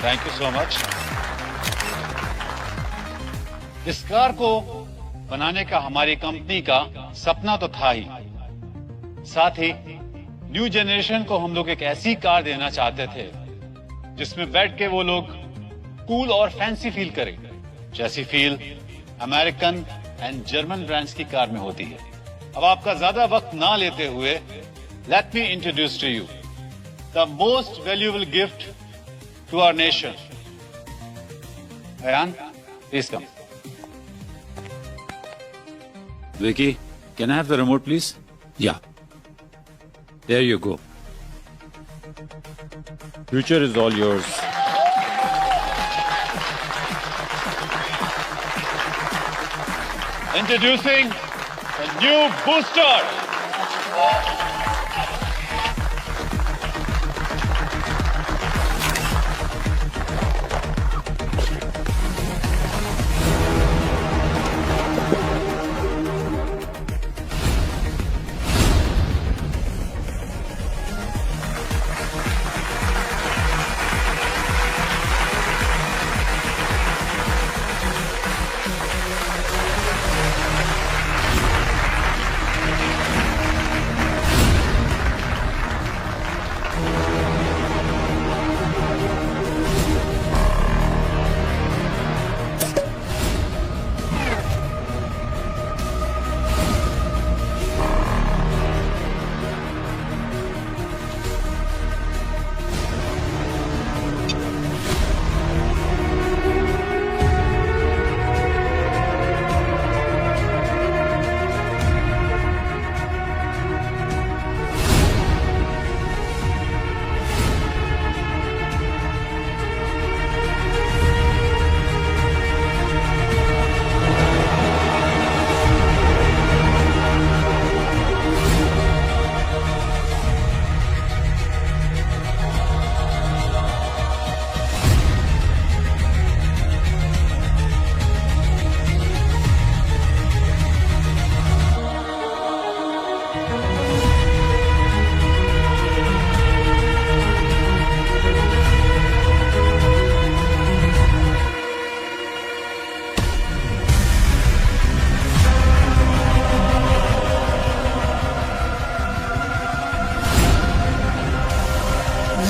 Thank you so much. इस car को बनाने का हमारी कंपनी का सपना तो था ही, साथ ही न्यू जनरेशन को हम लोग एक ऐसी कार देना चाहते थे जिसमें बैठ के वो लोग कूल और फैंसी फील करें, जैसी feel American and German brands की कार में होती है। अब आपका ज्यादा वक्त ना लेते हुए let me introduce to you the most valuable gift to our nation. Ayan, please come. Vicky, can I have the remote, please? Yeah. There you go. Future is all yours. Introducing the new Booster.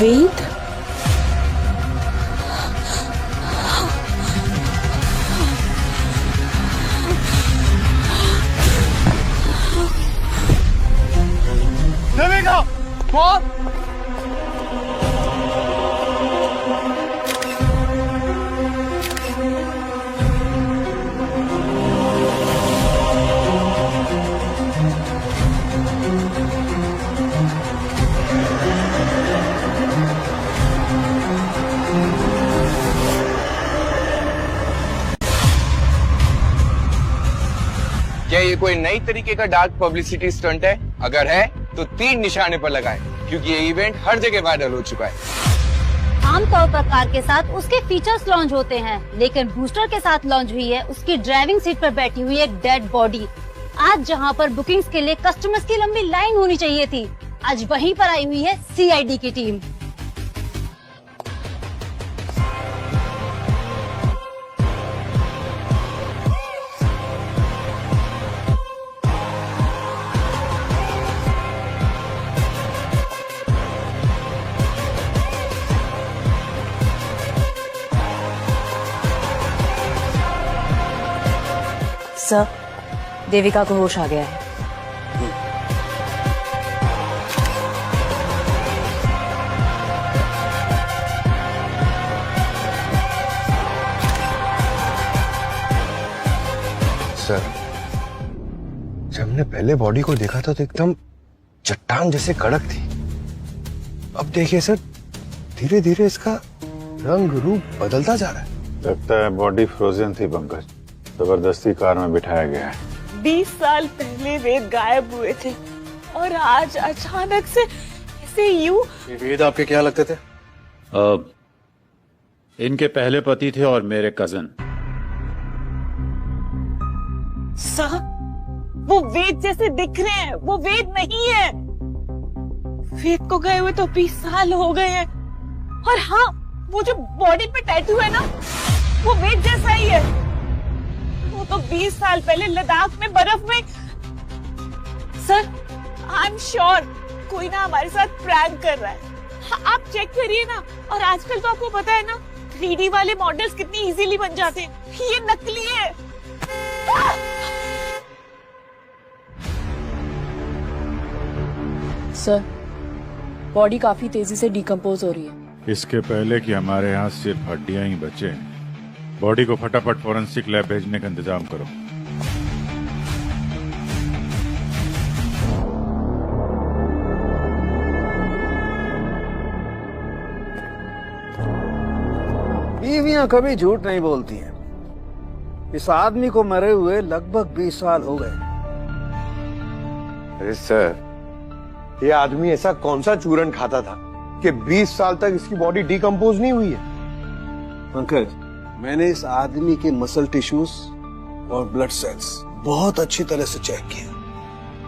वेद, देविका, कौन? क्या ये कोई नई तरीके का dark publicity stunt है? अगर है तो 3 निशाने पर लगाए, क्योंकि ये इवेंट हर जगह वायरल हो चुका है। आमतौर पर कार के साथ उसके फीचर्स लॉन्च होते हैं, लेकिन बूस्टर के साथ लॉन्च हुई है उसकी ड्राइविंग सीट पर बैठी हुई एक डेड बॉडी। आज जहां पर बुकिंग्स के लिए कस्टमर्स की लंबी लाइन होनी चाहिए थी, आज वहीं पर आई हुई है CID की टीम। सर, देविका को होश आ गया है। सर, जब हमने पहले बॉडी को देखा था तो एकदम चट्टान जैसे कड़क थी। अब देखिए सर, धीरे धीरे इसका रंग रूप बदलता जा रहा है। लगता है बॉडी फ्रोजन थी पंकज, जबरदस्ती कार में बिठाया गया है। 20 साल पहले वेद गायब हुए थे और आज अचानक से ऐसे यूं। वेद आपके क्या लगते थे? इनके पहले पति थे और मेरे कजन। साहब, वो वेद जैसे दिख रहे हैं, वो वेद नहीं है। वेद को गए हुए तो 20 साल हो गए हैं। और हाँ, वो जो बॉडी पे टैटू है ना, वो वेद जैसा ही है। वो तो 20 साल पहले लद्दाख में बर्फ में। सर, आई एम श्योर कोई ना हमारे साथ प्रैंक कर रहा है। हाँ, आप चेक करिए ना। और आजकल तो आपको पता है ना, 3D वाले मॉडल्स कितनी इजीली बन जाते हैं। ये नकली है। सर, बॉडी काफी तेजी से डिकम्पोज हो रही है। इसके पहले कि हमारे यहाँ सिर्फ हड्डियां ही बचे, बॉडी को फटाफट फोरेंसिक लैब भेजने का इंतजाम करो। बीवियां कभी झूठ नहीं बोलती हैं। इस आदमी को मरे हुए लगभग 20 साल हो गए। अरे सर, ये आदमी ऐसा कौन सा चूरन खाता था कि 20 साल तक इसकी बॉडी डिकम्पोज नहीं हुई है? पंकज, मैंने इस आदमी के मसल टिश्यूज और ब्लड सेल्स बहुत अच्छी तरह से चेक किया,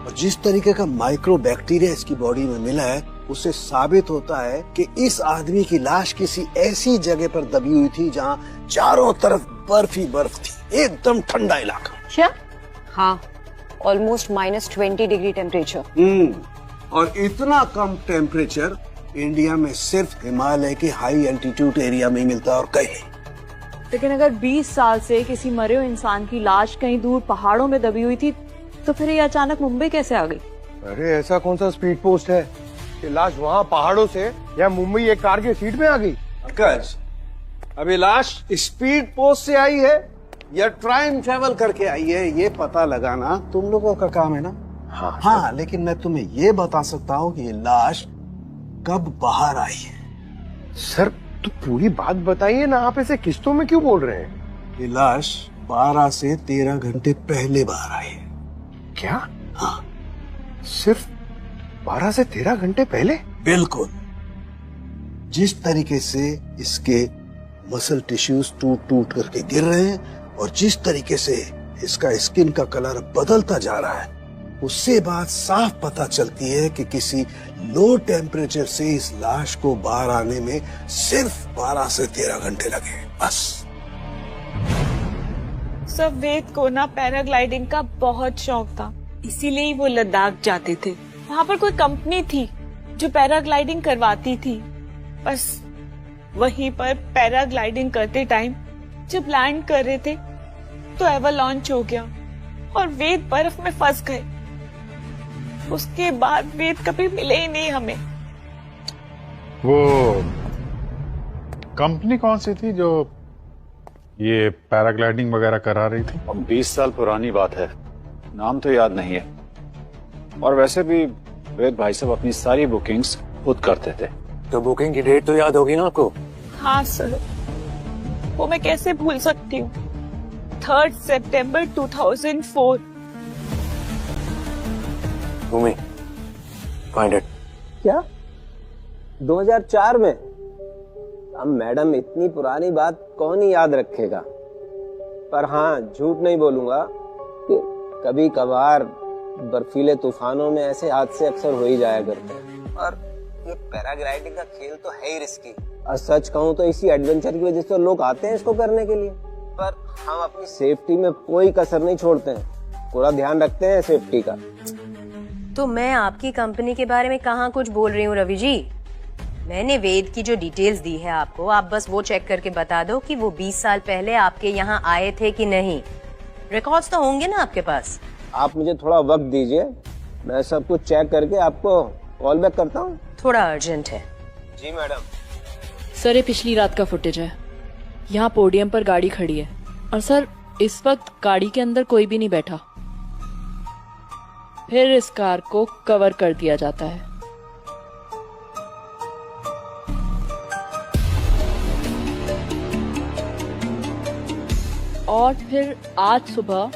और जिस तरीके का माइक्रो बैक्टीरिया इसकी बॉडी में मिला है, उससे साबित होता है कि इस आदमी की लाश किसी ऐसी जगह पर दबी हुई थी जहां चारों तरफ बर्फ ही बर्फ थी। एकदम ठंडा इलाका। क्या? हाँ, ऑलमोस्ट -20 डिग्री टेम्परेचर। और इतना कम टेम्परेचर इंडिया में सिर्फ हिमालय के हाई एल्टीट्यूड एरिया में मिलता है और कहीं नहीं। लेकिन अगर 20 साल से किसी मरे हुए इंसान की लाश कहीं दूर पहाड़ों में दबी हुई थी, तो फिर ये अचानक मुंबई कैसे आ गई? अरे ऐसा कौन सा स्पीड पोस्ट है कि लाश वहाँ पहाड़ों से या मुंबई एक कार की सीट में आ गई? पंकज, अभी लाश स्पीड पोस्ट से आई है या टाइम ट्रेवल करके आई है, ये पता लगाना तुम लोगों का काम है ना। हाँ, लेकिन मैं तुम्हें ये बता सकता हूँ कि ये लाश कब बाहर आई है। सर, तो पूरी बात बताइए ना, आप ऐसे किस्तों में क्यों बोल रहे हैं? ये लाश 12 से 13 घंटे पहले बाहर आई है। क्या? हाँ, सिर्फ 12 से 13 घंटे पहले? बिल्कुल। जिस तरीके से इसके मसल टिश्यूज टूट टूट करके गिर रहे हैं और जिस तरीके से इसका स्किन का कलर बदलता जा रहा है, उससे बात साफ पता चलती है कि किसी लो टेम्परेचर से इस लाश को बाहर आने में सिर्फ 12 से 13 घंटे लगे, बस। सब वेद को ना पैराग्लाइडिंग का बहुत शौक था, इसीलिए ही वो लद्दाख जाते थे। वहाँ पर कोई कंपनी थी जो पैराग्लाइडिंग करवाती थी। बस वहीं पर पैराग्लाइडिंग करते टाइम जब लैंड कर रहे थे तो एवलांच हो गया और वेद बर्फ में फंस गए। उसके बाद वेद कभी मिले ही नहीं हमें। वो कंपनी कौन सी थी जो ये पैराग्लाइडिंग वगैरह करा रही थी? 20 साल पुरानी बात है, नाम तो याद नहीं है। और वैसे भी वेद भाई साहब अपनी सारी बुकिंग्स खुद करते थे। तो बुकिंग की डेट तो याद होगी ना आपको? हाँ सर, वो मैं कैसे भूल सकती हूँ। 3 सितंबर 2004। भूमि, फाइंड इट। क्या 2004 में? अब मैडम, इतनी पुरानी बात कौन ही याद रखेगा। पर हाँ, झूठ नहीं बोलूंगा कि कभी कभार बर्फीले तूफानों में ऐसे हादसे अक्सर हो ही जाया करते हैं। और ये पैराग्लाइडिंग का खेल तो है ही रिस्की। और सच कहूँ तो इसी एडवेंचर की वजह से लोग आते हैं इसको करने के लिए। पर हम अपनी सेफ्टी में कोई कसर नहीं छोड़ते हैं, पूरा ध्यान रखते हैं सेफ्टी का। तो मैं आपकी कंपनी के बारे में कहाँ कुछ बोल रही हूँ रवि जी। मैंने वेद की जो डिटेल्स दी है आपको, आप बस वो चेक करके बता दो कि वो 20 साल पहले आपके यहाँ आए थे कि नहीं। रिकॉर्ड्स तो होंगे ना आपके पास। आप मुझे थोड़ा वक्त दीजिए, मैं सब कुछ चेक करके आपको कॉल बैक करता हूँ। थोड़ा अर्जेंट है। जी मैडम। सर, ये पिछली रात का फुटेज है। यहाँ पोडियम पर गाड़ी खड़ी है और सर इस वक्त गाड़ी के अंदर कोई भी नहीं बैठा। फिर इस कार को कवर कर दिया जाता है। और फिर आज सुबह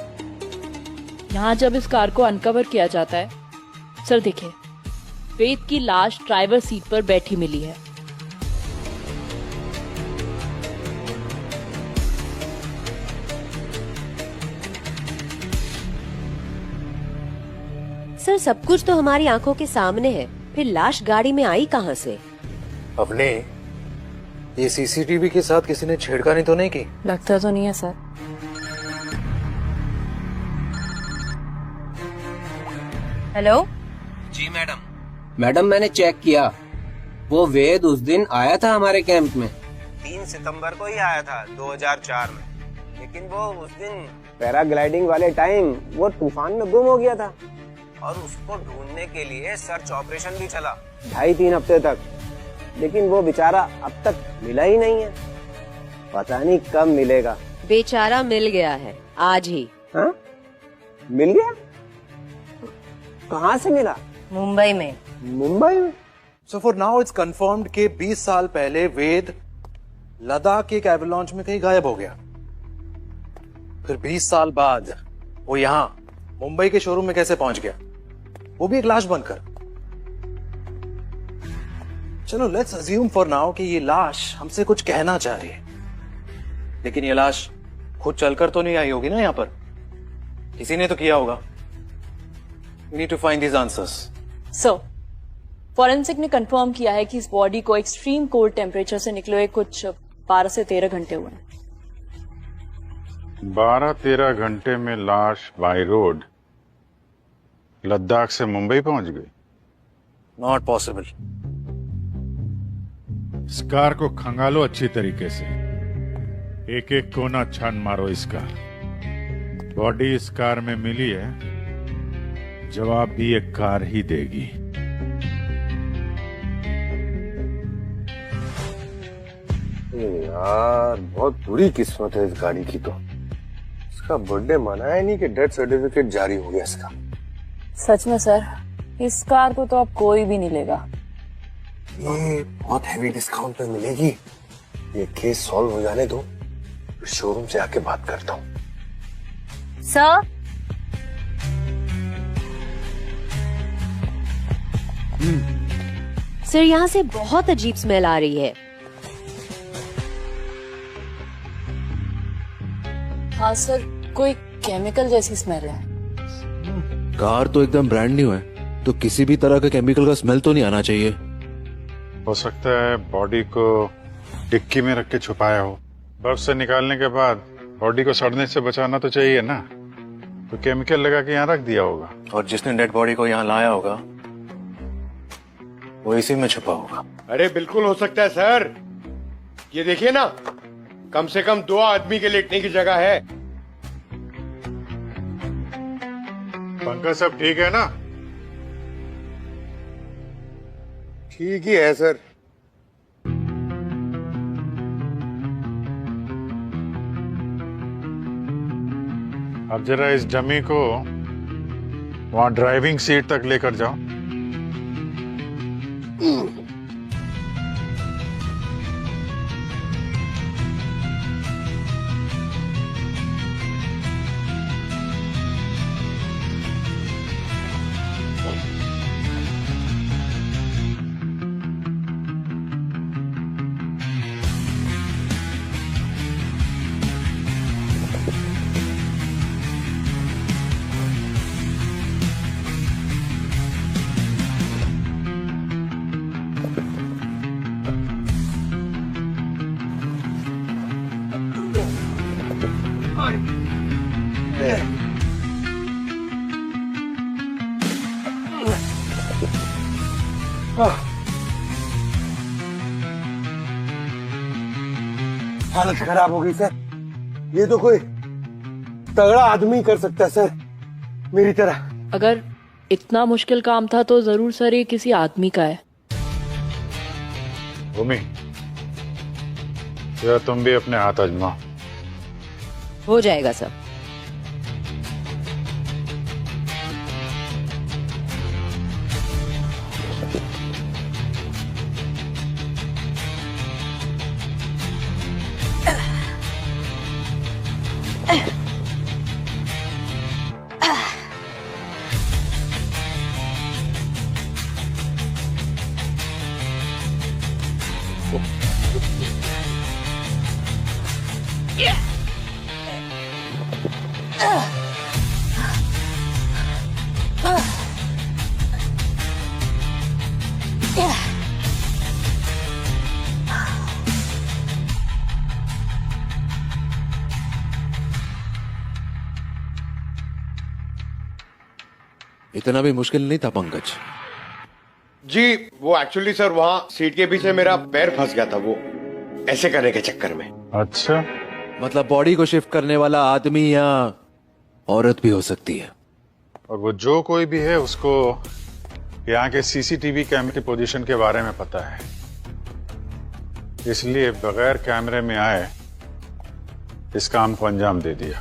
यहाँ जब इस कार को अनकवर किया जाता है, सर देखिए, वेद की लाश ड्राइवर सीट पर बैठी मिली है। सर, सब कुछ तो हमारी आंखों के सामने है, फिर लाश गाड़ी में आई कहाँ से? अपने ये सीसीटीवी के साथ किसी ने छेड़खानी तो नहीं की? लगता तो नहीं है सर। हेलो। जी मैडम। मैडम मैंने चेक किया, वो वेद उस दिन आया था हमारे कैंप में। 3 सितंबर को ही आया था 2004 में, लेकिन वो उस दिन पैराग्लाइडिंग वाले टाइम वो तूफान में गुम हो गया था और उसको ढूंढने के लिए सर्च ऑपरेशन भी चला 2.5-3 हफ्ते तक, लेकिन वो बेचारा अब तक मिला ही नहीं है। पता नहीं कब मिलेगा। बेचारा मिल गया है आज ही। हाँ? मिल गया? कहाँ से मिला? मुंबई में। मुंबई में? So for now it's confirmed कि 20 साल पहले वेद लद्दाख के एक एवलांच में कहीं गायब हो गया। फिर 20 साल बाद वो यहाँ मुंबई के शोरूम में कैसे पहुंच गया, वो भी एक लाश बनकर। चलो लेट्स अज्यूम फॉर नाउ कि ये लाश हमसे कुछ कहना चाह रही है, लेकिन ये लाश खुद चलकर तो नहीं आई होगी ना, यहाँ पर किसी ने तो किया होगा। We need to find these answers. So forensic ने कंफर्म किया है कि इस बॉडी को एक्सट्रीम कोल्ड टेम्परेचर से निकले हुए कुछ 12 से 13 घंटे हुए हैं। 12-13 घंटे में लाश बाय रोड लद्दाख से मुंबई पहुंच गई? Not possible. इस कार को खंगालो अच्छी तरीके से, एक एक कोना छान मारो इसका। बॉडी इस कार में मिली है, जवाब भी एक कार ही देगी। यार बहुत बुरी किस्मत है इस गाड़ी की तो। इसका बर्थडे मनाया नहीं कि डेथ सर्टिफिकेट जारी हो गया इसका। सच में सर, इस कार को तो अब कोई भी नहीं लेगा। ये बहुत हैवी डिस्काउंट पे मिलेगी। ये केस सॉल्व हो जाने दो, फिर शोरूम से आके बात करता हूँ। सर। सर यहाँ से बहुत अजीब स्मेल आ रही है। हाँ सर, कोई केमिकल जैसी स्मेल है। कार तो एकदम ब्रांड न्यू है, तो किसी भी तरह का केमिकल का स्मेल तो नहीं आना चाहिए। हो सकता है बॉडी को डिक्की में रख के छुपाया हो। बर्फ से निकालने के बाद बॉडी को सड़ने से बचाना तो चाहिए ना, तो केमिकल लगा के यहाँ रख दिया होगा। और जिसने डेड बॉडी को यहाँ लाया होगा वो इसी में छुपा होगा। अरे बिल्कुल हो सकता है सर। ये देखिए ना, कम से कम 2 आदमी के लेटने की जगह है। पंकज सब ठीक है ना? ठीक ही है सर। अब जरा इस डमी को वहां ड्राइविंग सीट तक लेकर जाओ। हालत खराब हो गई सर। ये तो कोई तगड़ा आदमी कर सकता है सर, मेरी तरह। अगर इतना मुश्किल काम था तो जरूर सर ये किसी आदमी का है। भूमि, जरा तुम भी अपने हाथ आजमाओ। हो जाएगा सर। इतना भी मुश्किल नहीं था पंकज। जी वो एक्चुअली सर वहाँ सीट के पीछे मेरा पैर फंस गया था, वो ऐसे करने के चक्कर में। अच्छा, मतलब बॉडी को शिफ्ट करने वाला आदमी या औरत भी हो सकती है। और वो जो कोई भी है उसको यहाँ के सीसीटीवी कैमरे की पोजीशन के बारे में पता है, इसलिए बगैर कैमरे में आए इस काम को अंजाम दे दिया।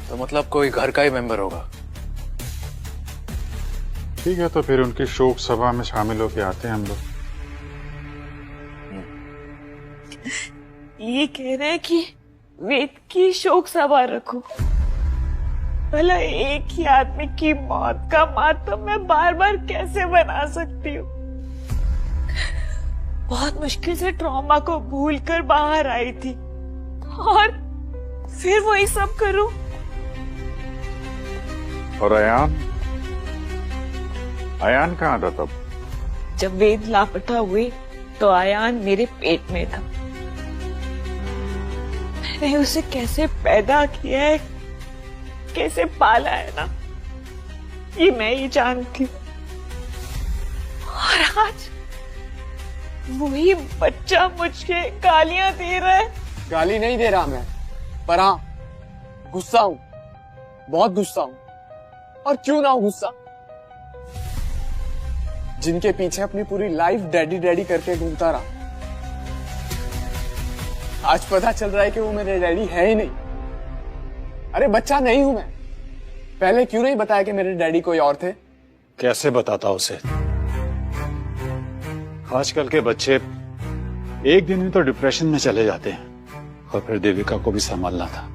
तो मतलब कोई घर का ही मेंबर होगा। ठीक है, तो फिर उनकी शोक सभा में शामिल होके आते हैं हम लोग। ये कह रहे हैं कि वेद की शोक सभा रखो। भला एक ही आदमी की मौत का मातम मैं बार बार कैसे बना सकती हूँ? बहुत मुश्किल से ट्रॉमा को भूलकर बाहर आई थी और फिर वही सब करूं। और अयान कहाँ था तब? जब वेद लापता हुई तो अयान मेरे पेट में था। मैंने उसे कैसे पैदा किया है, कैसे पाला है ना, ये मैं ही जानती हूँ। और आज वही बच्चा मुझे गालियां दे रहा है। गाली नहीं दे रहा मैं, पर हाँ गुस्सा हूं, बहुत गुस्सा हूं। और क्यों ना हो गुस्सा, जिनके पीछे अपनी पूरी लाइफ डैडी डैडी करके घूमता रहा, आज पता चल रहा है कि वो मेरे डैडी है ही नहीं। अरे बच्चा नहीं हूं मैं, पहले क्यों नहीं बताया कि मेरे डैडी कोई और थे? कैसे बताता उसे? आजकल के बच्चे एक दिन में तो डिप्रेशन में चले जाते हैं। और फिर देविका को भी संभालना था।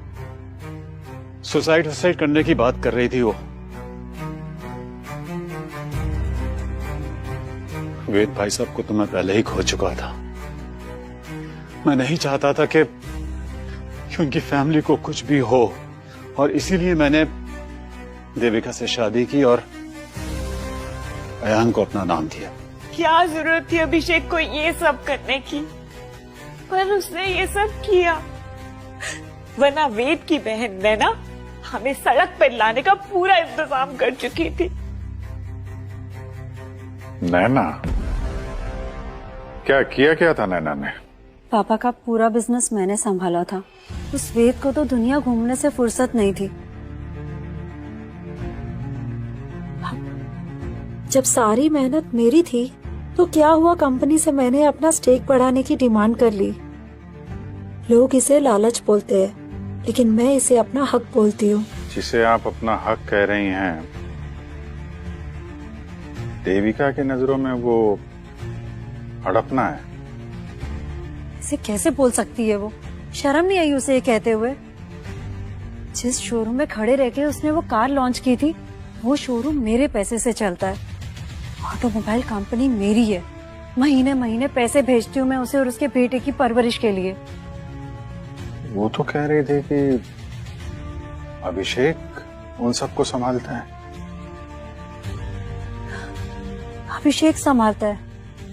सुसाइड करने की बात कर रही थी वो। वेद भाई साहब को तो मैं पहले ही खो चुका था। मैं नहीं चाहता था कि उनकी फैमिली को कुछ भी हो, और इसीलिए मैंने देविका से शादी की और अयान को अपना नाम दिया। क्या जरूरत थी अभिषेक को ये सब करने की? पर उसने ये सब किया, वरना वेद की बहन नैना हमें सड़क पर लाने का पूरा इंतजाम कर चुकी थी। नैना? क्या था नैना ने? पापा का पूरा बिजनेस मैंने संभाला था। उस वेद को तो दुनिया घूमने से फुर्सत नहीं थी। जब सारी मेहनत मेरी थी तो क्या हुआ, कंपनी से मैंने अपना स्टेक बढ़ाने की डिमांड कर ली। लोग इसे लालच बोलते हैं, लेकिन मैं इसे अपना हक बोलती हूँ। जिसे आप अपना हक कह रही हैं, देविका की नजरों में वो हड़पना है। इसे कैसे बोल सकती है वो? शर्म नहीं आई उसे ये कहते हुए? जिस शोरूम में खड़े रह के उसने वो कार लॉन्च की थी, वो शोरूम मेरे पैसे से चलता है। ऑटोमोबाइल कंपनी मेरी है। महीने महीने पैसे भेजती हूँ मैं उसे और उसके बेटे की परवरिश के लिए। वो तो कह रही थी कि अभिषेक उन सबको संभालता है। अभिषेक संभालता है?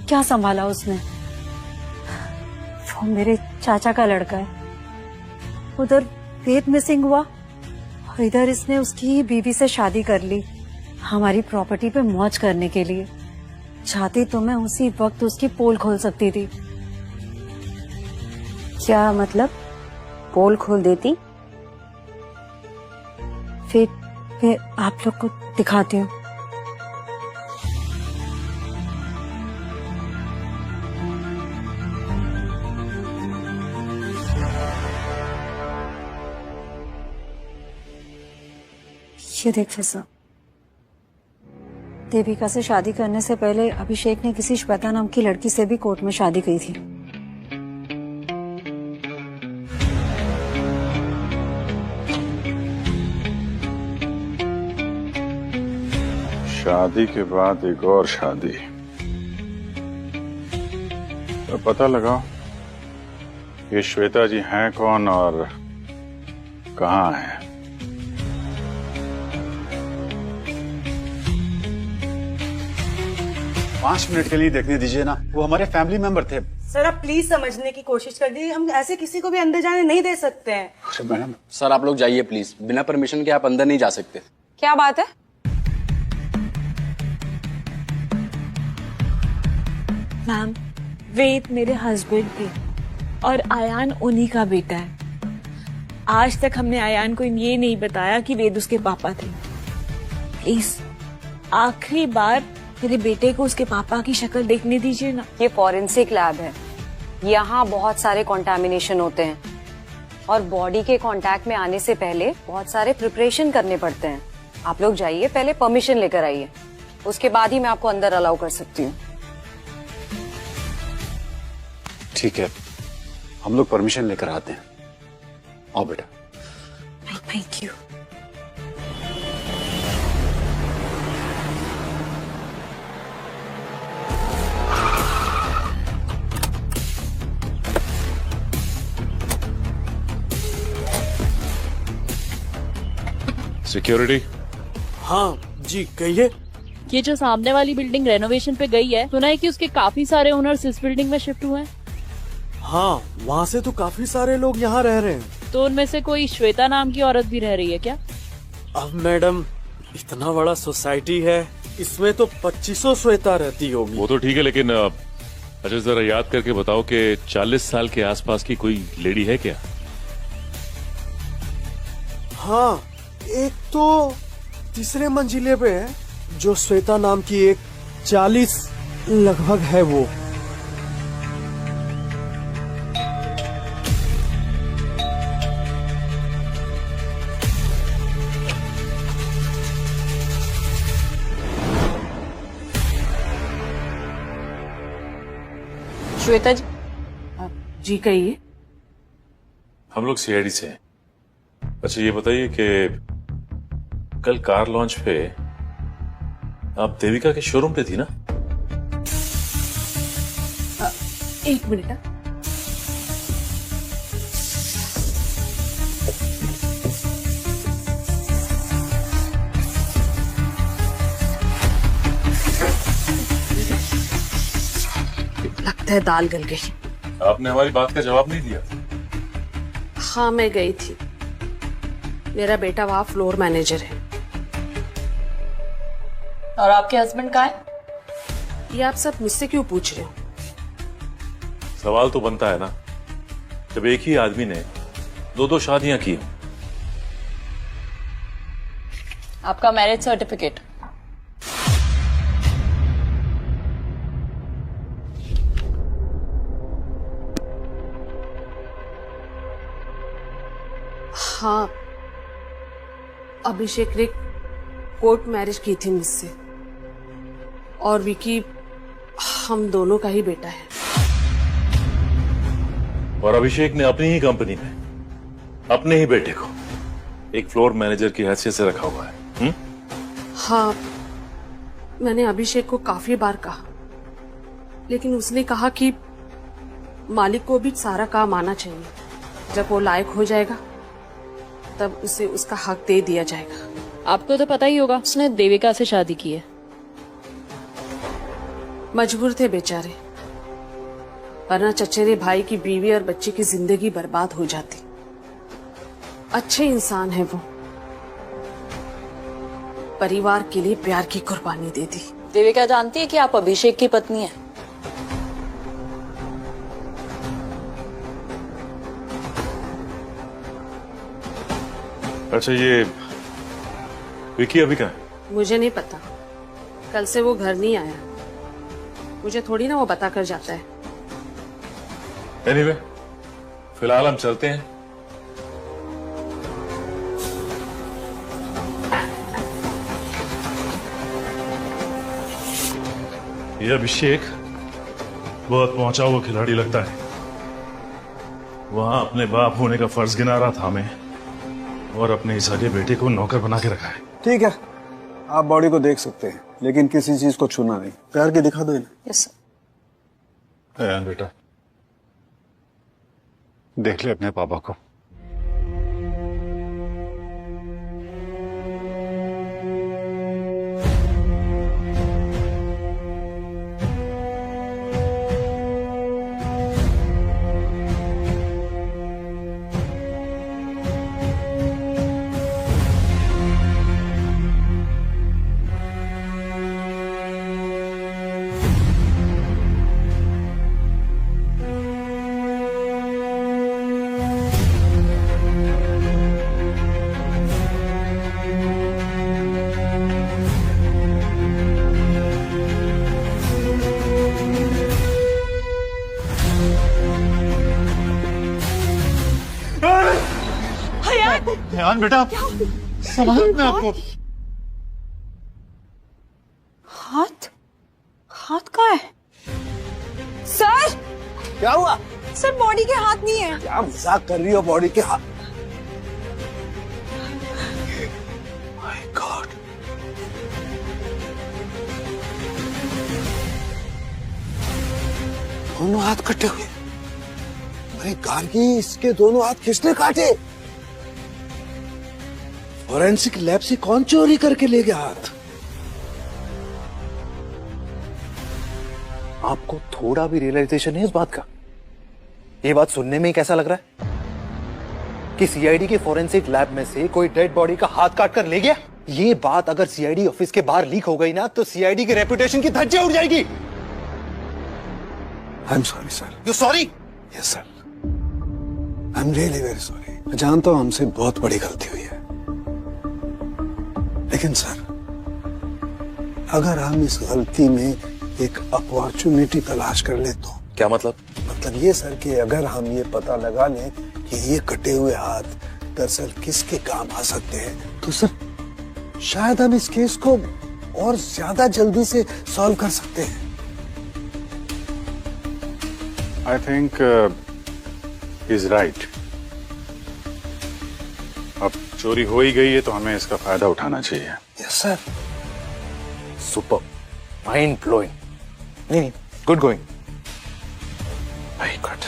क्या संभाला उसने? वो मेरे चाचा का लड़का है। उधर वेद मिसिंग हुआ और इधर इसने उसकी बीवी से शादी कर ली, हमारी प्रॉपर्टी पे मौज करने के लिए। चाहती तो मैं उसी वक्त उसकी पोल खोल सकती थी। क्या मतलब? पोल खोल देती? फिर आप लोग को दिखाती हूँ। ये देख फैसा, देविका से शादी करने से पहले अभिषेक ने किसी श्वेता नाम की लड़की से भी कोर्ट में शादी की थी। शादी के बाद एक और शादी। तो पता लगाओ ये श्वेता जी हैं कौन और कहाँ हैं। 5 मिनट के लिए देखने दीजिए ना, वो हमारे फैमिली मेंबर थे। सर आप प्लीज समझने की कोशिश कर दीजिए, हम ऐसे किसी को भी अंदर जाने नहीं दे सकते हैं। अरे मैडम सर आप लोग जाइए प्लीज, बिना परमिशन के आप अंदर नहीं जा सकते। क्या बात है? मैम वेद मेरे हस्बैंड थे और आयान उन्हीं का बेटा है। आज तक हमने आयान को ये नहीं बताया कि वेद उसके पापा थे। प्लीज आखिरी बार मेरे बेटे को उसके पापा की शक्ल देखने दीजिए ना। ये फॉरेंसिक लैब है, यहाँ बहुत सारे कॉन्टेमिनेशन होते हैं और बॉडी के कांटेक्ट में आने से पहले बहुत सारे प्रिपरेशन करने पड़ते हैं। आप लोग जाइए, पहले परमिशन लेकर आइए, उसके बाद ही मैं आपको अंदर अलाउ कर सकती हूँ। ठीक है, हम लोग परमिशन लेकर आते हैं। आओ बेटा। Thank you. सिक्योरिटी। हाँ जी कहिए। ये जो सामने वाली बिल्डिंग रेनोवेशन पे गई है, सुना है कि उसके काफी सारे ओनर्स इस बिल्डिंग में शिफ्ट हुए हैं। हाँ वहाँ से तो काफी सारे लोग यहाँ रह रहे हैं। तो उनमें से कोई श्वेता नाम की औरत भी रह रही है क्या? अब मैडम इतना बड़ा सोसाइटी है, इसमें तो 2500 श्वेता रहती होगी। वो तो ठीक है, लेकिन अच्छा जरा याद करके बताओ कि 40 साल के आसपास की कोई लेडी है क्या? हाँ एक तो तीसरे मंजिले पे है जो श्वेता नाम की एक 40 लगभग है वो। श्वेता जी। जी कहिए। हम लोग सीआईडी से हैं। अच्छा ये बताइए कि कल कार लॉन्च पे आप देविका के शोरूम पे थी ना? एक मिनट। लगता है दाल गल गई। आपने हमारी बात का जवाब नहीं दिया। हाँ मैं गई थी, मेरा बेटा वहाँ फ्लोर मैनेजर है। और आपके हस्बैंड कहाँ है? ये आप सब मुझसे क्यों पूछ रहे हो? सवाल तो बनता है ना, जब एक ही आदमी ने दो शादियां की। आपका मैरिज सर्टिफिकेट। हाँ अभिषेक ने कोर्ट मैरिज की थी मुझसे, और विकी हम दोनों का ही बेटा है। और अभिषेक ने अपनी ही कंपनी में अपने ही बेटे को एक फ्लोर मैनेजर की हैसियत से रखा हुआ है। हाँ मैंने अभिषेक को काफी बार कहा, लेकिन उसने कहा कि मालिक को भी सारा काम आना चाहिए, जब वो लायक हो जाएगा तब उसे उसका हक दे दिया जाएगा। आपको तो पता ही होगा उसने देविका से शादी की है। मजबूर थे बेचारे, वरना चचेरे भाई की बीवी और बच्चे की जिंदगी बर्बाद हो जाती। अच्छे इंसान है वो, परिवार के लिए प्यार की कुर्बानी दे दी। देविका जानती है कि आप अभिषेक की पत्नी हैं। अच्छा ये विकी अभी कहाँ है? मुझे नहीं पता, कल से वो घर नहीं आया, मुझे थोड़ी ना वो बता कर जाता है। एनीवे, फिलहाल हम चलते हैं। ये अभिषेक बहुत पहुंचा हुआ खिलाड़ी लगता है। वहां अपने बाप होने का फर्ज गिना रहा था हमें, और अपने इस आगे बेटे को नौकर बना के रखा है। ठीक है, आप बॉडी को देख सकते हैं, लेकिन किसी चीज को छूना नहीं। प्यार के दिखा दो इन्हें। Yes sir. अयान बेटा, देख ले अपने पापा को। सावधान बेटा, सावधान में आपको। हाथ हाथ कहाँ है सर? क्या हुआ? सर बॉडी के हाथ नहीं है। क्या मजाक कर रही हो? बॉडी के हाथ? माय गॉड, दोनों हाथ कटे हुए। अरे गार्गी, इसके दोनों हाथ किसने काटे? फॉरेंसिक लैब से कौन चोरी करके ले गया हाथ? आपको थोड़ा भी रियलाइजेशन है इस बात का? ये बात सुनने में ही कैसा लग रहा है कि सीआईडी के फॉरेंसिक लैब में से कोई डेड बॉडी का हाथ काट कर ले गया? ये बात अगर सीआईडी ऑफिस के बाहर लीक हो गई ना तो सीआईडी की रेपुटेशन की धज्जियां उड़ जाएगी। I am sorry sir. You sorry? Yes sir, I am really very sorry. मैं जानता हूं हमसे बहुत बड़ी गलती हुई है, लेकिन सर अगर हम इस गलती में एक अपॉर्चुनिटी तलाश कर ले तो। क्या मतलब? मतलब ये सर कि अगर हम ये पता लगा लें कि ये कटे हुए हाथ दरअसल किसके काम आ सकते हैं तो सर शायद हम इस केस को और ज्यादा जल्दी से सॉल्व कर सकते हैं। I think is right. अब चोरी हो ही गई है तो हमें इसका फायदा उठाना चाहिए। Yes sir. Super, mind blowing. नहीं, गुड गोइंग, वेरी गुड।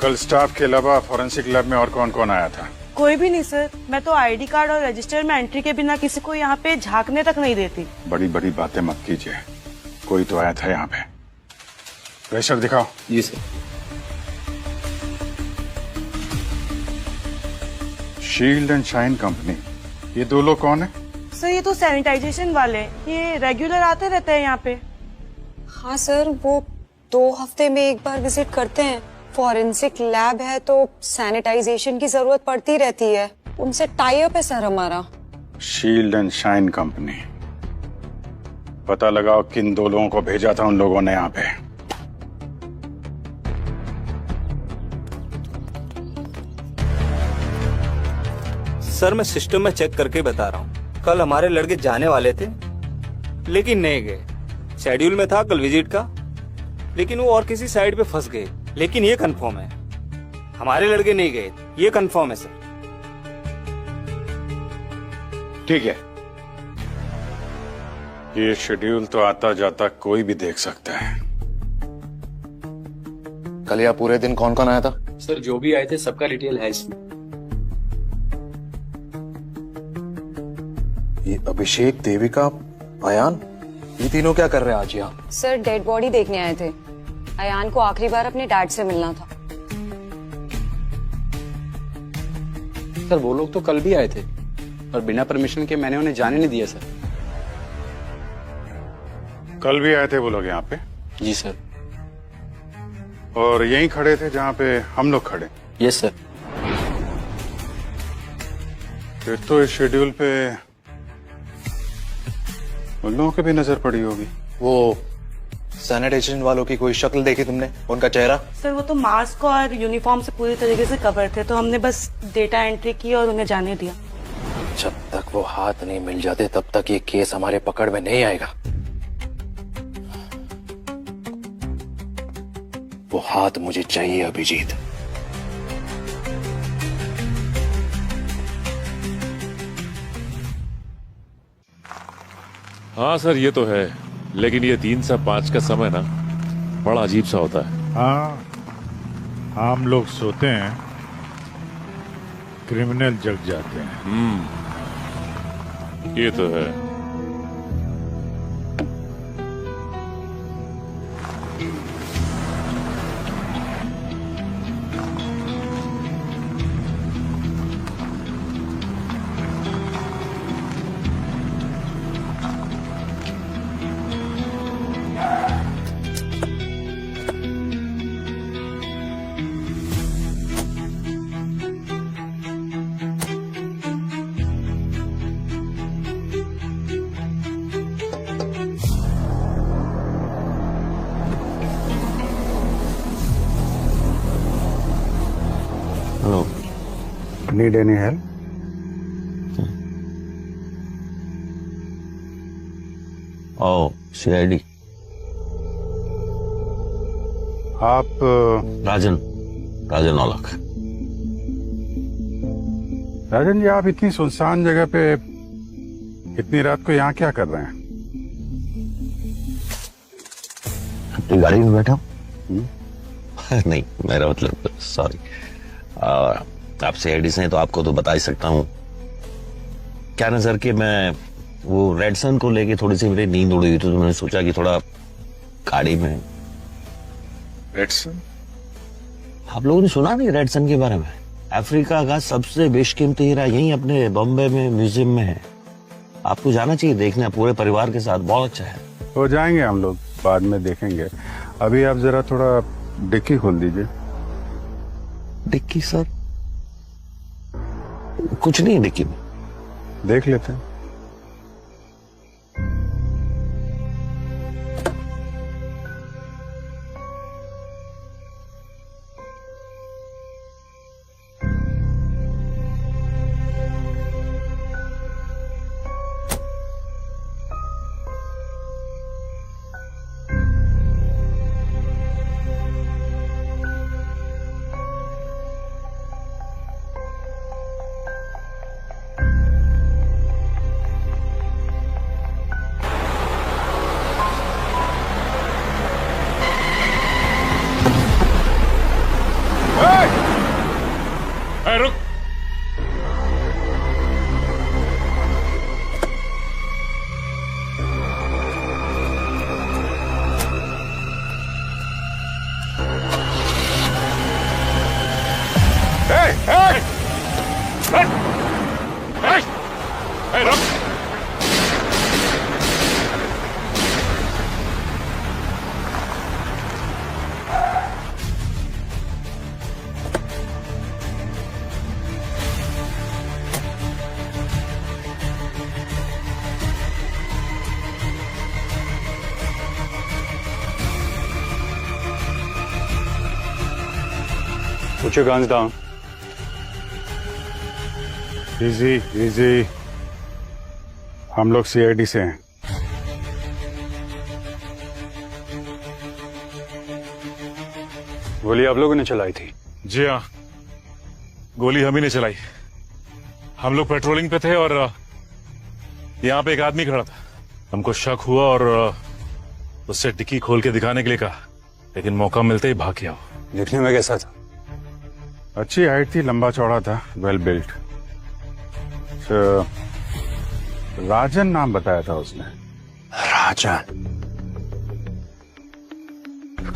कल स्टाफ के अलावा फॉरेंसिक लैब में और कौन कौन आया था? कोई भी नहीं सर। मैं तो आईडी कार्ड और रजिस्टर में एंट्री के बिना किसी को यहाँ पे झांकने तक नहीं देती। बड़ी बड़ी बातें मत कीजिए, कोई तो आया था यहाँ पे। प्रेशर दिखाओ। जी sir. Shield and shine company, ये दो लोग कौन है? सर ये तो सैनिटाइजेशन वाले, ये रेगुलर आते रहते हैं यहाँ पे। हाँ सर, वो 2 हफ्ते में एक बार विजिट करते हैं। फॉरेंसिक लैब है तो सैनिटाइजेशन की जरूरत पड़ती रहती है, उनसे टाई अप है सर हमारा। शील्ड एंड शाइन कंपनी, पता लगाओ किन दो लोगों को भेजा था उन लोगों ने यहाँ पे। सर मैं सिस्टम में चेक करके बता रहा हूँ। कल हमारे लड़के जाने वाले थे लेकिन नहीं गए। शेड्यूल में था कल विजिट का, लेकिन वो और किसी साइड पे फंस गए। लेकिन ये कंफर्म है हमारे लड़के नहीं गए, ये कंफर्म है सर। ठीक है, ये शेड्यूल तो आता जाता कोई भी देख सकता है। कल या पूरे दिन कौन कौन आया था? सर जो भी आए थे सबका डिटेल है इसमें। ये अभिषेक, देविका, अयान, ये तीनों क्या कर रहे हैं आज यहाँ? सर डेड बॉडी देखने आए थे। अयान को आखिरी बार अपने डैड से मिलना था। सर वो लोग तो कल भी आए थे और बिना परमिशन के मैंने उन्हें जाने नहीं दिया सर। कल भी आए थे वो लोग यहाँ पे? जी सर। और यहीं खड़े थे जहाँ पे हम लोग खड़े? Yes sir. फिर तो इस शेड्यूल पे उन लोगों की भी नजर पड़ी होगी। वो सैनिटाइजेशन वालों की कोई शक्ल देखी तुमने, उनका चेहरा? सर वो तो मास्क और यूनिफॉर्म से पूरी तरीके से कवर थे, तो हमने बस डेटा एंट्री की और उन्हें जाने दिया। जब तक वो हाथ नहीं मिल जाते तब तक ये केस हमारे पकड़ में नहीं आएगा। वो हाथ मुझे चाहिए अभिजीत। हाँ सर ये तो है, लेकिन ये 3 से 5 का समय ना बड़ा अजीब सा होता है। हाँ, हम लोग सोते हैं, क्रिमिनल जग जाते हैं। ये तो है। Need any help? Oh CID. आप राजन औलख। राजन जी, आप इतनी सुनसान जगह पे इतनी रात को यहाँ क्या कर रहे हैं? अपनी गाड़ी में बैठा हूँ। नहीं, मेरा मतलब सॉरी। आप सीआईडी से हैं तो आपको तो बता ही सकता हूँ। क्या ना सर कि मैं वो रेड सन को लेके थोड़ी सी मेरी नींद उड़ी हुई तो मैंने सोचा कि थोड़ा गाड़ी में। Red Sun? आप लोगों ने सुना नहीं रेड सन के बारे में? अफ्रीका का सबसे बेशकीमती हीरा यहीं अपने बॉम्बे में म्यूजियम में है। आपको जाना चाहिए देखना, पूरे परिवार के साथ, बहुत अच्छा है। हो जाएंगे हम लोग, बाद में देखेंगे। अभी आप जरा थोड़ा डिक्की खोल दीजिए। Dicky sir? कुछ नहीं है डिक्की में। देख लेते हैं। रुक। Put your guns down. Easy, easy. हम लोग सीआईडी से हैं। गोली आप लोगों ने चलाई थी? जी हाँ, गोली हम ही ने चलाई। हम लोग पेट्रोलिंग पे थे और यहाँ पे एक आदमी खड़ा था। हमको शक हुआ और उससे डिक्की खोल के दिखाने के लिए कहा, लेकिन मौका मिलते ही भाग गया। दिखने में कैसा था? अच्छी हाइट थी, लंबा चौड़ा था, वेल बिल्ट। राजन नाम बताया था उसने। राजन?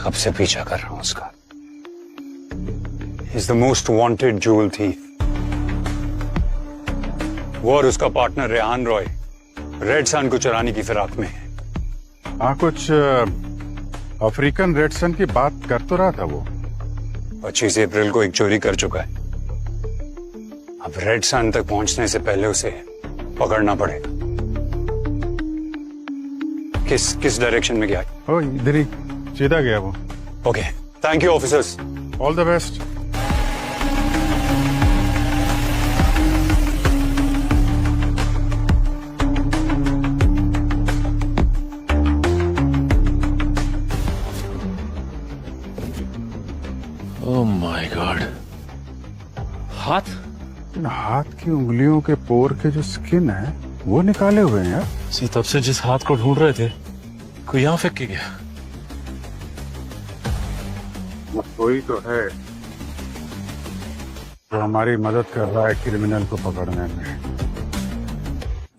कब से पीछा कर रहा हूं उसका। He's the most wanted jewel thief. वो और उसका partner Rehan Roy Red Sun को चुराने की फिराक में है। हाँ, कुछ अफ्रीकन रेड सन की बात कर तो रहा था वो। 25 अप्रैल को एक चोरी कर चुका है। अब रेड सन तक पहुंचने से पहले उसे पकड़ना पड़ेगा। किस डायरेक्शन में गया? ओ, इधर ही सीधा गया वो। Okay, thank you officers. All the best. Oh my God. हाथ? हाथ की उंगलियों के पोर के जो स्किन है वो निकाले हुए हैं यार। तब से जिस हाथ को ढूंढ रहे थे कोई यहाँ फेंक के गया। कोई तो है जो हमारी मदद कर रहा है क्रिमिनल को पकड़ने में।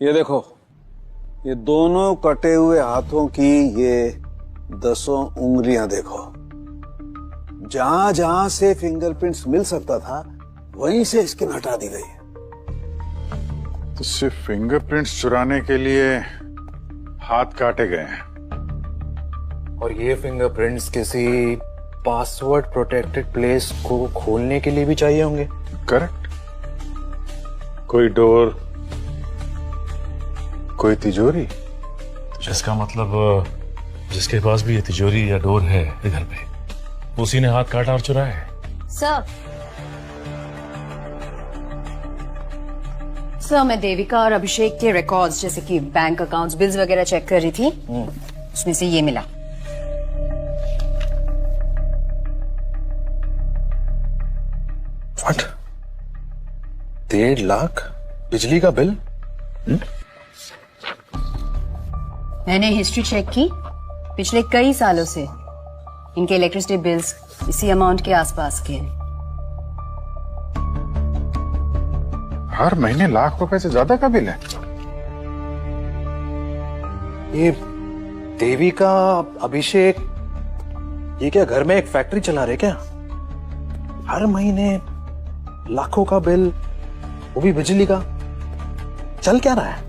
ये देखो, ये दोनों कटे हुए हाथों की ये 10 उंगलियां देखो। जहां जहां से फिंगरप्रिंट्स मिल सकता था वहीं से स्किन हटा दी गई है। तो सिर्फ फिंगरप्रिंट्स चुराने के लिए हाथ काटे गए हैं। और ये फिंगरप्रिंट्स किसी पासवर्ड प्रोटेक्टेड प्लेस को खोलने के लिए भी चाहिए होंगे। करेक्ट। कोई डोर, कोई तिजोरी। जिसका मतलब जिसके पास भी ये तिजोरी या डोर है इधर पे, उसी ने हाथ काटा और चुराया है। सर, सर मैं देविका और अभिषेक के रिकॉर्ड्स जैसे कि बैंक अकाउंट्स, बिल्स वगैरह चेक कर रही थी। उसमें से ये मिला। व्हाट? 1.5 लाख बिजली का बिल? मैंने हिस्ट्री चेक की, पिछले कई सालों से इनके इलेक्ट्रिसिटी बिल्स इसी अमाउंट के आसपास के हैं। हर महीने लाख रुपए से ज्यादा का बिल है। ये देविका, अभिषेक, ये क्या घर में एक फैक्ट्री चला रहे क्या? हर महीने लाखों का बिल, वो भी बिजली का। चल क्या रहा है?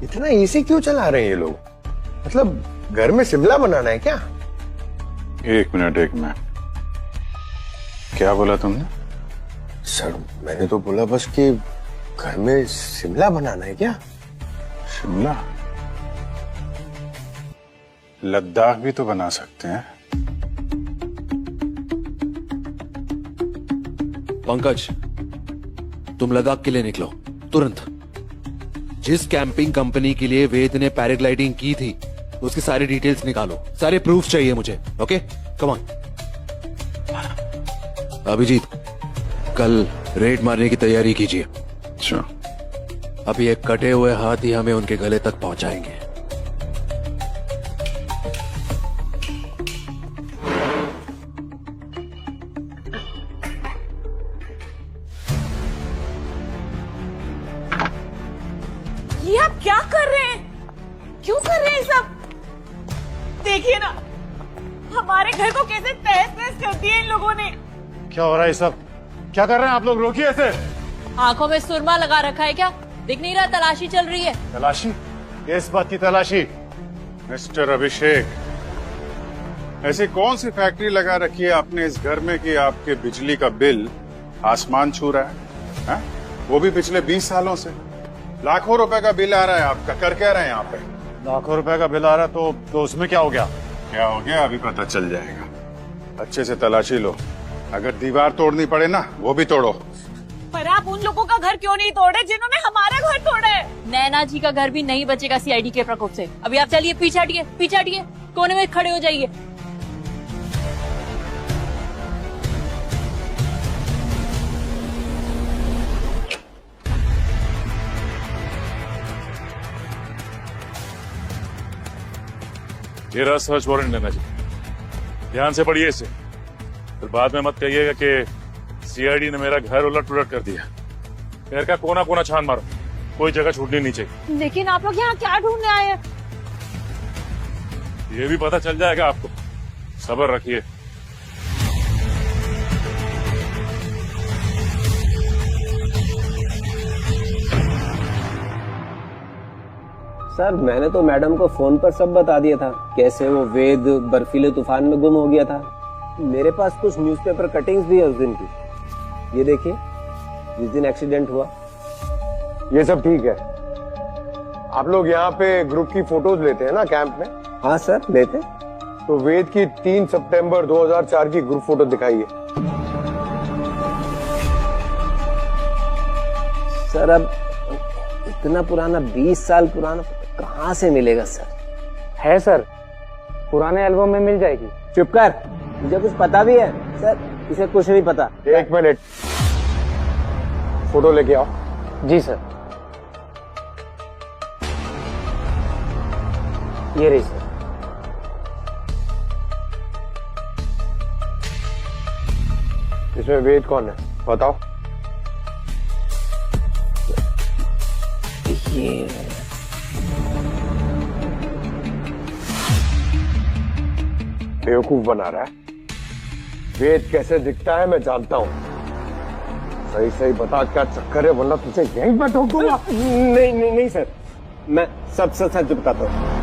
इतना एसी क्यों चला रहे हैं ये लोग? मतलब घर में शिमला बनाना है क्या? एक मिनट, क्या बोला तुमने? सर मैंने तो बोला बस कि घर में शिमला बनाना है क्या? शिमला? लद्दाख भी तो बना सकते हैं। पंकज, तुम लद्दाख के लिए निकलो तुरंत। जिस कैंपिंग कंपनी के लिए वेद ने पैराग्लाइडिंग की थी उसकी सारी डिटेल्स निकालो, सारे प्रूफ चाहिए मुझे। Okay, come on. अभिजीत, कल रेड मारने की तैयारी कीजिए। अच्छा। अब ये कटे हुए हाथ ही हमें उनके गले तक पहुंचाएंगे। ये आप क्या कर रहे हैं? क्यों कर रहे हैं सब? देखिए ना, हमारे घर को कैसे तहस नहस कर दिया इन लोगों ने। क्या हो रहा है सब? क्या कर रहे हैं आप लोग? रोकिए ऐसे। आंखों में सुरमा लगा रखा है क्या? दिख नहीं रहा तलाशी चल रही है? तलाशी? किस बात की तलाशी? मिस्टर अभिषेक, ऐसी कौन सी फैक्ट्री लगा रखी है आपने इस घर में कि आपके बिजली का बिल आसमान छू रहा है? वो भी पिछले 20 सालों से। लाखों रुपए का बिल आ रहा है आपका। कर क्या रहे हैं यहाँ पे? लाखों रुपए का बिल आ रहा है तो उसमें क्या हो गया? क्या हो गया अभी पता चल जाएगा। अच्छे से तलाशी लो, अगर दीवार तोड़नी पड़े ना वो भी तोड़ो। पर आप उन लोगों का घर क्यों नहीं तोड़े जिन्होंने हमारा घर तोड़ा है? नैना जी का घर भी नहीं बचेगा सीआईडी के प्रकोप से। अभी आप चलिए, पीछे हटिए, कोने में खड़े हो जाइए। ये रहा सर्च वारंट नैना जी, ध्यान से पढ़िए इसे, फिर बाद में मत कहिएगा कि सीआईडी ने मेरा घर उलट पुलट कर दिया। घर का कोना कोना छान मारो, कोई जगह छूटनी नहीं चाहिए। लेकिन आप लोग यहाँ क्या ढूंढने आए हैं? ये भी पता चल जाएगा आपको, सब्र रखिए। सर मैंने तो मैडम को फोन पर सब बता दिया था, कैसे वो वेद बर्फीले तूफान में गुम हो गया था। मेरे पास कुछ न्यूज़पेपर कटिंग्स भी है उस दिन की। ये देखिए, जिस दिन एक्सीडेंट हुआ। ये सब ठीक है। आप लोग यहाँ पे ग्रुप की फोटोज लेते हैं ना कैंप में? हाँ सर लेते। तो वेद की 3 सितंबर 2004 की ग्रुप फोटो दिखाइए। सर अब इतना पुराना, 20 साल पुराना कहाँ से मिलेगा सर? है सर, पुराने एल्बम में मिल जाएगी। चुप कर, मुझे कुछ पता भी है सर? इसे कुछ नहीं पता। 1 मिनट, फोटो लेके आओ। जी सर। ये रही सर। इसमें वेद कौन है बताओ? ये बेवकूफ बना रहा है। वेद कैसे दिखता है मैं जानता हूँ। सही सही बता क्या चक्कर है, वरना तुझे यहीं पर ठोक दूंगा। नहीं नहीं नहीं सर, मैं सब सच बताता हूँ।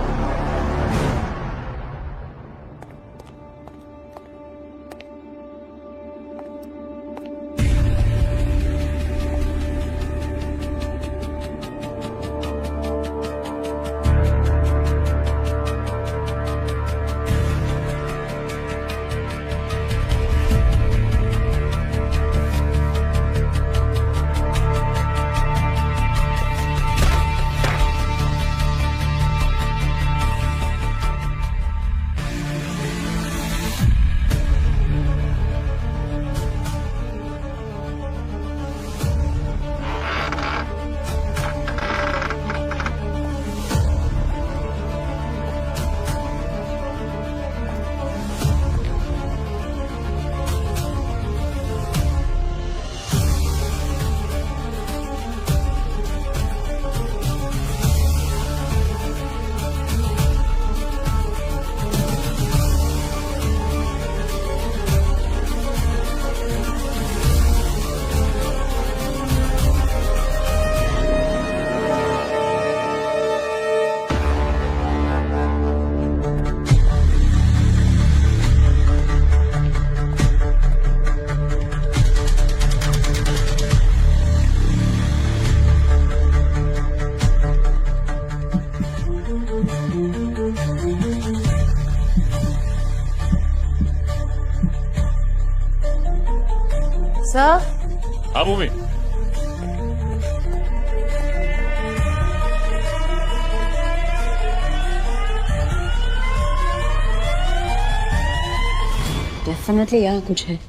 सर। हाँ भूमि। डेफिनेटली यहाँ कुछ है।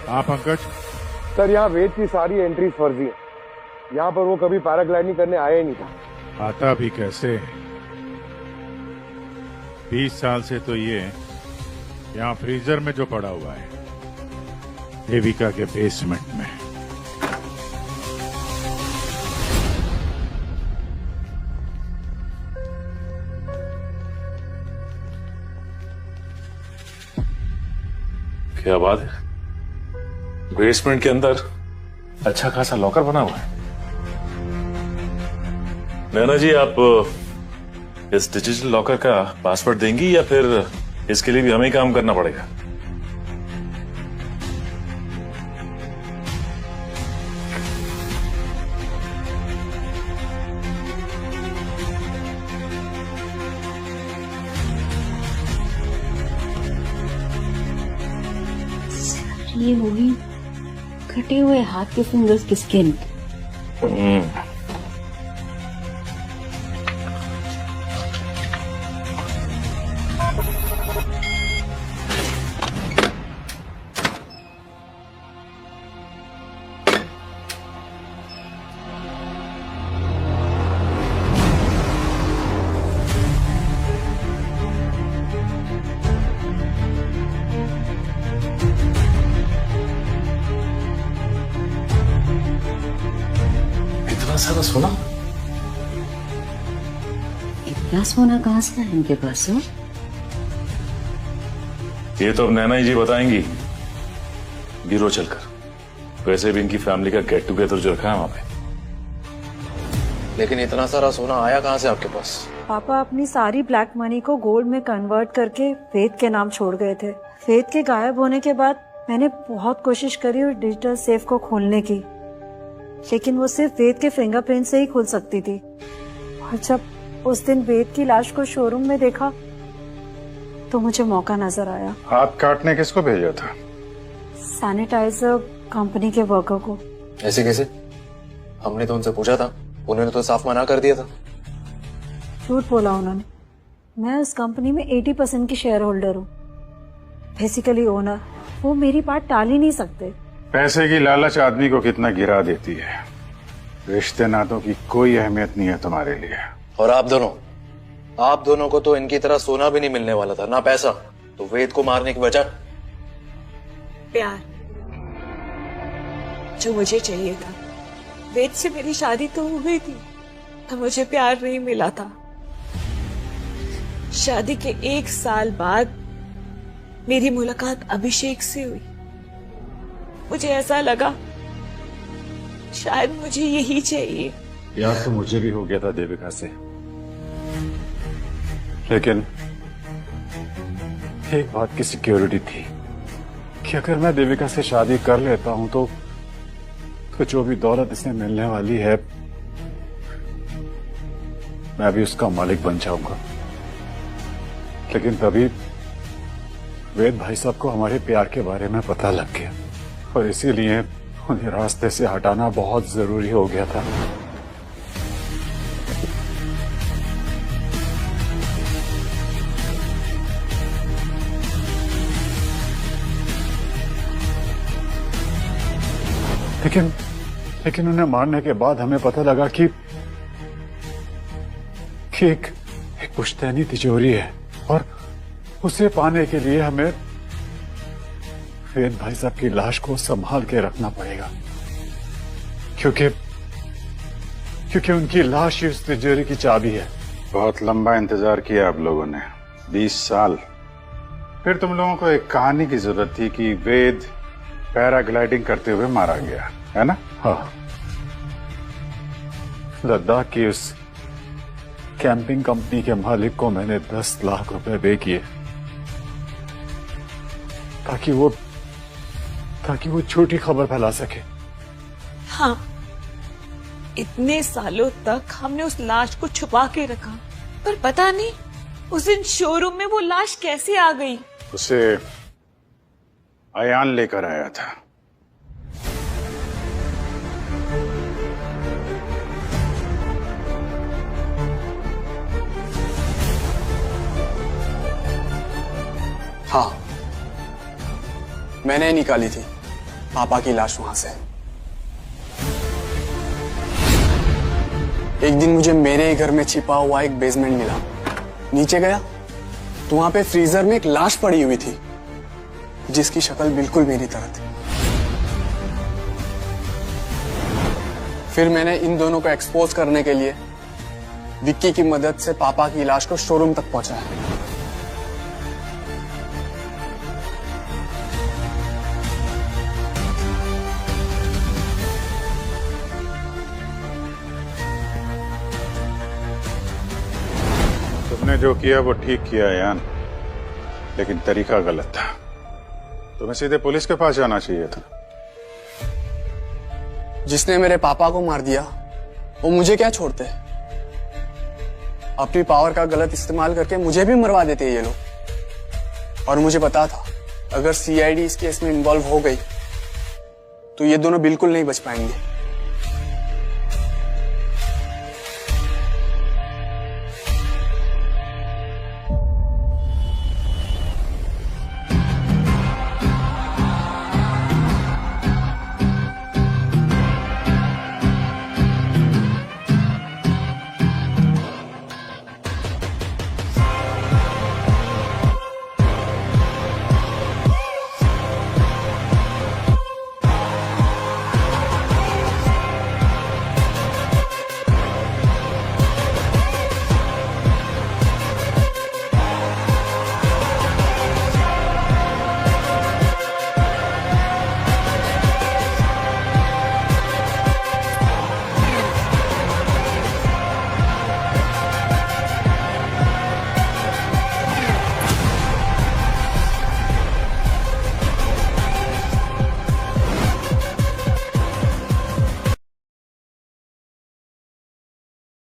हाँ पंकज। सर यहाँ वेद की सारी एंट्रीज फर्जी है। यहाँ पर वो कभी पैराग्लाइडिंग करने आया ही नहीं था। आता भी कैसे? 20 साल से तो ये यहाँ फ्रीजर में जो पड़ा हुआ है, देविका के बेसमेंट में। क्या बात है, बेसमेंट के अंदर अच्छा खासा लॉकर बना हुआ है। नैना जी, आप इस डिजिटल लॉकर का पासवर्ड देंगी या फिर इसके लिए भी हमें काम करना पड़ेगा? ये होगी कटे हुए हाथ के फिंगर्स की स्किन। सारा सोना? इतना सोना कहाँ से है इनके पास? हो ये तो अब नैना जी बताएंगी ब्यूरो चलकर। वैसे भी इनकी फैमिली का गेट टुगेदर जो रखा है वहां पे। लेकिन इतना सारा सोना आया कहाँ से आपके पास? पापा अपनी सारी ब्लैक मनी को गोल्ड में कन्वर्ट करके वेद के नाम छोड़ गए थे। वेद के गायब होने के बाद मैंने बहुत कोशिश करी और डिजिटल सेफ को खोलने की, लेकिन वो सिर्फ वेद के फिंगरप्रिंट से ही खुल सकती थी। और जब उस दिन वेद की लाश को शोरूम में देखा तो मुझे मौका नजर आया। हाथ काटने किसको भेजा था? सैनिटाइजर कंपनी के वर्कर को। ऐसे कैसे? हमने तो उनसे पूछा था, उन्होंने तो साफ मना कर दिया था। झूठ बोला उन्होंने। मैं उस कंपनी में 80% की शेयर होल्डर हूँ, बेसिकली ओनर। वो मेरी बात टाल ही नहीं सकते। पैसे की लालच आदमी को कितना गिरा देती है। रिश्ते नातों की कोई अहमियत नहीं है तुम्हारे लिए। और आप दोनों को तो इनकी तरह सोना भी नहीं मिलने वाला था, ना पैसा। तो वेद को मारने की वजह? प्यार जो मुझे चाहिए था। वेद से मेरी शादी तो हो गई थी, तो मुझे प्यार नहीं मिला था। शादी के 1 साल बाद मेरी मुलाकात अभिषेक से हुई। मुझे ऐसा लगा शायद मुझे यही चाहिए। यार तो मुझे भी हो गया था देविका से, लेकिन एक बात की सिक्योरिटी थी कि अगर मैं देविका से शादी कर लेता हूं तो जो भी दौलत इसे मिलने वाली है मैं भी उसका मालिक बन जाऊंगा। लेकिन तभी वेद भाई साहब को हमारे प्यार के बारे में पता लग गया और इसीलिए उन्हें रास्ते से हटाना बहुत जरूरी हो गया था। लेकिन उन्हें मारने के बाद हमें पता लगा कि एक पुश्तैनी तिजोरी है और उसे पाने के लिए हमें वेद भाई साहब की लाश को संभाल के रखना पड़ेगा, क्योंकि उनकी लाश ही उस तिजोरी की चाबी है। बहुत लंबा इंतजार किया आप लोगों ने, 20 साल। फिर तुम लोगों को एक कहानी की जरूरत थी कि वेद पैराग्लाइडिंग करते हुए मारा गया, है ना? हाँ, लद्दाख की उस कैंपिंग कंपनी के मालिक को मैंने 10 लाख रुपए पे किए ताकि वो झूठी खबर फैला सके। हाँ, इतने सालों तक हमने उस लाश को छुपा के रखा, पर पता नहीं उस दिन शोरूम में वो लाश कैसे आ गई। उसे अयान लेकर आया था। हाँ, मैंने निकाली थी पापा की लाश वहां से। एक दिन मुझे मेरे ही घर में छिपा हुआ एक बेसमेंट मिला। नीचे गया तो वहां पे फ्रीजर में एक लाश पड़ी हुई थी जिसकी शक्ल बिल्कुल मेरी तरह थी। फिर मैंने इन दोनों को एक्सपोज करने के लिए विक्की की मदद से पापा की लाश को शोरूम तक पहुंचाया। तुमने जो किया वो ठीक किया यान, लेकिन तरीका गलत था। तुम्हें सीधे पुलिस के पास जाना चाहिए था। जिसने मेरे पापा को मार दिया वो मुझे क्या छोड़ते? अपनी पावर का गलत इस्तेमाल करके मुझे भी मरवा देते ये लोग। और मुझे पता था अगर सीआईडी इस केस में इन्वॉल्व हो गई तो ये दोनों बिल्कुल नहीं बच पाएंगे।